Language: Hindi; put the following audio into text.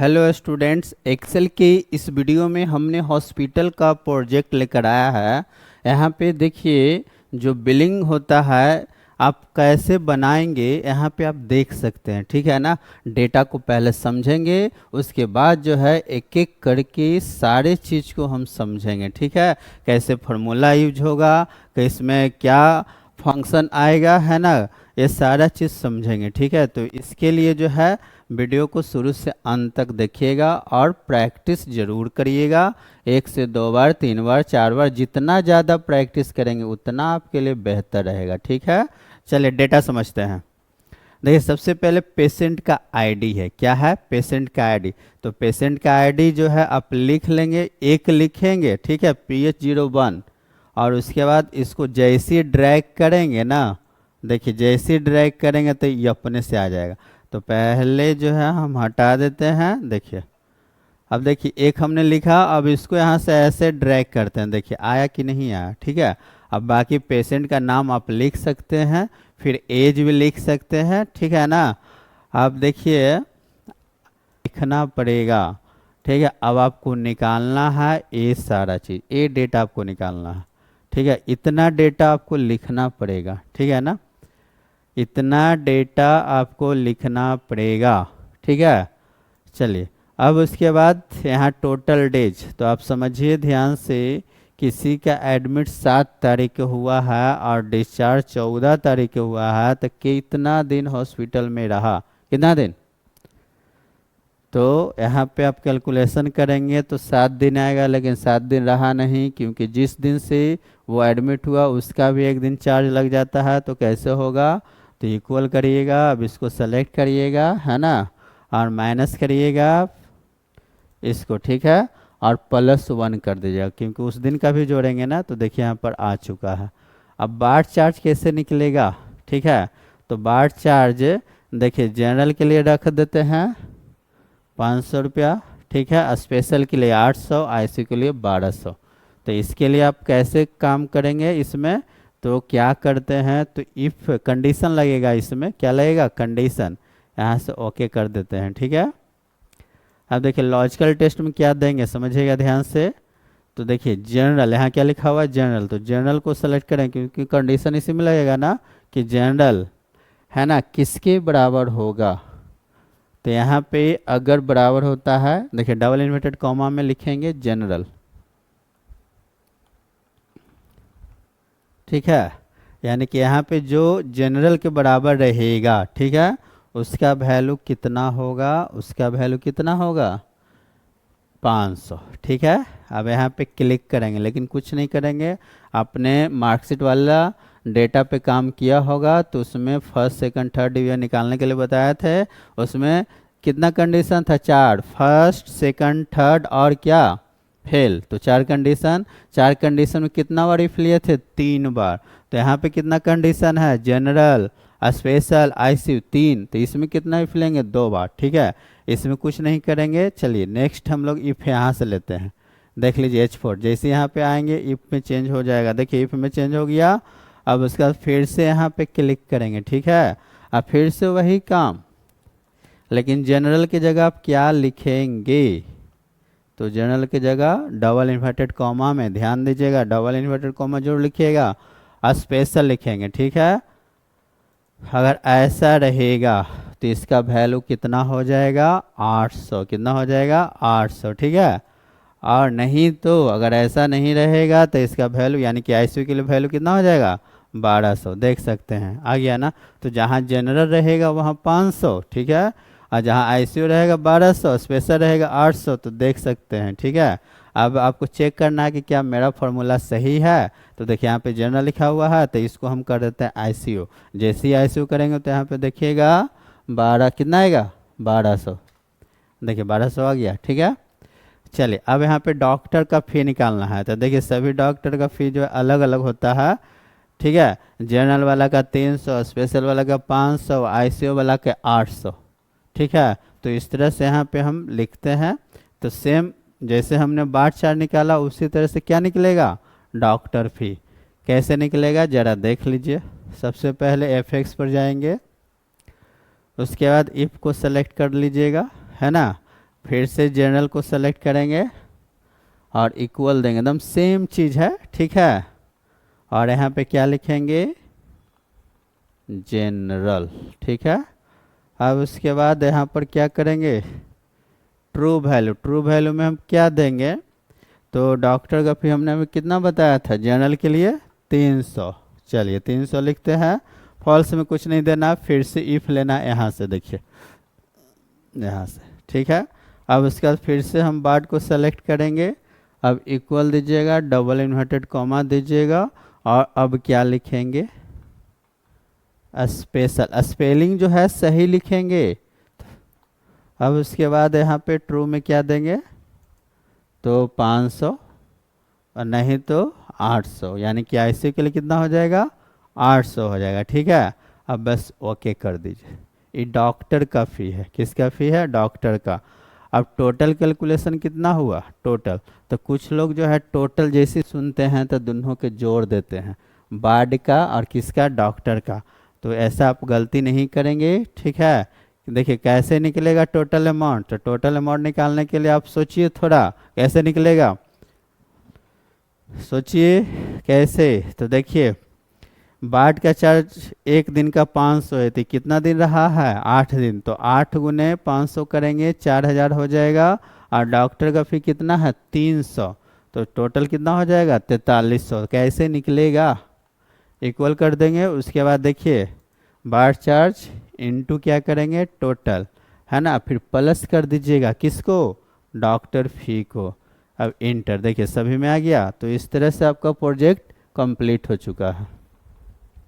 हेलो स्टूडेंट्स, एक्सेल के इस वीडियो में हमने हॉस्पिटल का प्रोजेक्ट लेकर आया है। यहाँ पे देखिए, जो बिलिंग होता है आप कैसे बनाएंगे यहाँ पे आप देख सकते हैं। ठीक है ना। डेटा को पहले समझेंगे, उसके बाद जो है एक एक करके सारे चीज़ को हम समझेंगे। ठीक है, कैसे फार्मूला यूज होगा, इसमें क्या फंक्शन आएगा, है ना, ये सारा चीज़ समझेंगे। ठीक है, तो इसके लिए जो है वीडियो को शुरू से अंत तक देखिएगा और प्रैक्टिस जरूर करिएगा। 1 से 2 बार, 3 बार, 4 बार, जितना ज़्यादा प्रैक्टिस करेंगे उतना आपके लिए बेहतर रहेगा। ठीक है, चलिए डेटा समझते हैं। देखिए, सबसे पहले पेशेंट का आईडी है। क्या है? पेशेंट का आईडी। तो पेशेंट का आईडी जो है आप लिख लेंगे, एक लिखेंगे। ठीक है, PH01। और उसके बाद इसको जैसे ड्रैग करेंगे ना, देखिए जैसे ड्रैग करेंगे तो ये अपने से आ जाएगा। तो पहले जो है हम हटा देते हैं। देखिए, अब देखिए एक हमने लिखा, अब इसको यहाँ से ऐसे ड्रैग करते हैं। देखिए आया कि नहीं आया। ठीक है, अब बाकी पेशेंट का नाम आप लिख सकते हैं, फिर एज भी लिख सकते हैं। ठीक है ना। अब देखिए लिखना पड़ेगा। ठीक है, अब आपको निकालना है ये सारा चीज़, ये डेटा आपको निकालना है। ठीक है, इतना डेटा आपको लिखना पड़ेगा। ठीक है ना, इतना डेटा आपको लिखना पड़ेगा। ठीक है, चलिए अब उसके बाद यहाँ टोटल डेज, तो आप समझिए ध्यान से, किसी का एडमिट 7 तारीख को हुआ है और डिस्चार्ज 14 तारीख को हुआ है, तो कितना दिन हॉस्पिटल में रहा, कितना दिन? तो यहाँ पे आप कैलकुलेशन करेंगे तो 7 दिन आएगा, लेकिन 7 दिन रहा नहीं, क्योंकि जिस दिन से वो एडमिट हुआ उसका भी एक दिन चार्ज लग जाता है। तो कैसे होगा? तो इक्वल करिएगा, अब इसको सेलेक्ट करिएगा, है ना, और माइनस करिएगा इसको। ठीक है, और +1 कर दीजिएगा, क्योंकि उस दिन का भी जोड़ेंगे ना। तो देखिए यहाँ पर आ चुका है। अब बाट चार्ज कैसे निकलेगा? ठीक है, तो बाट चार्ज देखिए जनरल के लिए रख देते हैं 500 रुपया। ठीक है, स्पेशल के लिए 800, आईसीयू के लिए 1200। तो इसके लिए आप कैसे काम करेंगे इसमें? तो क्या करते हैं, तो इफ़ कंडीशन लगेगा, इसमें क्या लगेगा? कंडीशन। यहाँ से ओके कर देते हैं। ठीक है, अब देखिए लॉजिकल टेस्ट में क्या देंगे समझिएगा ध्यान से। तो देखिए जनरल, यहाँ क्या लिखा हुआ है? जनरल। तो जनरल को सेलेक्ट करें, क्योंकि कंडीशन इसी में लगेगा ना कि जनरल, है ना, किसके बराबर होगा। तो यहाँ पे अगर बराबर होता है, देखिए डबल इन्वर्टेड कॉमा में लिखेंगे जनरल। ठीक है, यानी कि यहाँ पे जो जनरल के बराबर रहेगा, ठीक है, उसका वैल्यू कितना होगा? उसका वैल्यू कितना होगा? 500। ठीक है, अब यहाँ पे क्लिक करेंगे, लेकिन कुछ नहीं करेंगे। अपने मार्कशीट वाला डेटा पे काम किया होगा, तो उसमें फर्स्ट सेकंड थर्ड डिवीजन निकालने के लिए बताया थे। उसमें कितना कंडीशन था? 4, फर्स्ट सेकंड थर्ड और क्या? फेल। तो 4 कंडीशन, 4 कंडीशन में कितना बार इफ लिए थे? 3 बार। तो यहाँ पे कितना कंडीशन है? General, special, ICU 3। तो इसमें कितना इफ लेंगे? 2 बार। ठीक है, इसमें कुछ नहीं करेंगे। चलिए नेक्स्ट हम लोग इफ यहाँ से लेते हैं। देख लीजिए H4 जैसे यहाँ पे आएंगे इफ में चेंज हो जाएगा। देखिए इफ में चेंज हो गया। अब उसके बाद फिर से यहाँ पे क्लिक करेंगे। ठीक है, अब फिर से वही काम, लेकिन जनरल की जगह आप क्या लिखेंगे? तो जनरल की जगह डबल इन्वर्टेड कॉमा में, ध्यान दीजिएगा, डबल इन्वर्टेड कॉमा जरूर लिखिएगा, स्पेशल लिखेंगे। ठीक है, अगर ऐसा रहेगा तो इसका वैल्यू कितना हो जाएगा? 800। कितना हो जाएगा? 800। ठीक है, और नहीं तो अगर ऐसा नहीं रहेगा तो इसका वैल्यू, यानी कि आईसीयू के लिए वैल्यू कितना हो जाएगा? 1200। देख सकते हैं आ गया ना। तो जहाँ जनरल रहेगा वहाँ 500। ठीक है, और जहाँ आईसीयू रहेगा 1200, स्पेशल रहेगा 800। तो देख सकते हैं। ठीक है, अब आपको चेक करना है कि क्या मेरा फॉर्मूला सही है। तो देखिए यहाँ पे जनरल लिखा हुआ है, तो इसको हम कर देते हैं आईसीयू। जैसे ही आईसीयू करेंगे तो यहाँ पे देखिएगा 12, कितना आएगा? 1200। देखिए 1200 आ गया। ठीक है, चलिए अब यहाँ पे डॉक्टर का फ़ी निकालना है। तो देखिए सभी डॉक्टर का फ़ी जो है अलग अलग होता है। ठीक है, जनरल वाला का 300, स्पेशल वाला का 500, आईसीयू वाला का 800। ठीक है, तो इस तरह से यहाँ पे हम लिखते हैं। तो सेम जैसे हमने बार चार्ट निकाला उसी तरह से क्या निकलेगा? डॉक्टर फी। कैसे निकलेगा ज़रा देख लीजिए। सबसे पहले FX पर जाएंगे, उसके बाद इफ़ को सेलेक्ट कर लीजिएगा, है ना, फिर से जनरल को सेलेक्ट करेंगे और इक्वल देंगे, एकदम सेम चीज़ है, ठीक है। और यहाँ पे क्या लिखेंगे, जनरल, ठीक है। अब उसके बाद यहाँ पर क्या करेंगे, ट्रू वैल्यू, ट्रू वैल्यू में हम क्या देंगे, तो डॉक्टर का फी हमने अभी कितना बताया था जनरल के लिए 300, चलिए 300 लिखते हैं। फॉल्स में कुछ नहीं देना, फिर से इफ लेना है यहाँ से, देखिए यहाँ से, ठीक है। अब उसके बाद फिर से हम बार्ड को सेलेक्ट करेंगे, अब इक्वल दीजिएगा, डबल इन्वर्टेड कॉमा दीजिएगा, और अब क्या लिखेंगे, स्पेशल, स्पेलिंग जो है सही लिखेंगे। अब उसके बाद यहाँ पे ट्रू में क्या देंगे, तो 500 और नहीं तो 800, यानी कि ICU के लिए कितना हो जाएगा, 800 हो जाएगा, ठीक है। अब बस ओके कर दीजिए। ये डॉक्टर का फ़ी है, किसका फ़ी है, डॉक्टर का। अब टोटल कैलकुलेशन कितना हुआ, टोटल, तो कुछ लोग जो है टोटल जैसे सुनते हैं तो दोनों के जोड़ देते हैं, वार्ड का और किसका, डॉक्टर का। तो ऐसा आप गलती नहीं करेंगे, ठीक है। देखिए कैसे निकलेगा टोटल अमाउंट, तो टोटल अमाउंट निकालने के लिए आप सोचिए थोड़ा कैसे निकलेगा, सोचिए कैसे। तो देखिए वार्ड का चार्ज एक दिन का 500 है, तो कितना दिन रहा है, 8 दिन, तो 8 गुने 500 करेंगे 4000 हो जाएगा। और डॉक्टर का फी कितना है 300, तो टोटल कितना हो जाएगा 4300। कैसे निकलेगा, इक्वल कर देंगे। उसके बाद देखिए वार्ड चार्ज इनटू क्या करेंगे, टोटल, है ना, फिर प्लस कर दीजिएगा किसको, डॉक्टर फी को। अब इंटर, देखिए सभी में आ गया। तो इस तरह से आपका प्रोजेक्ट कंप्लीट हो चुका है।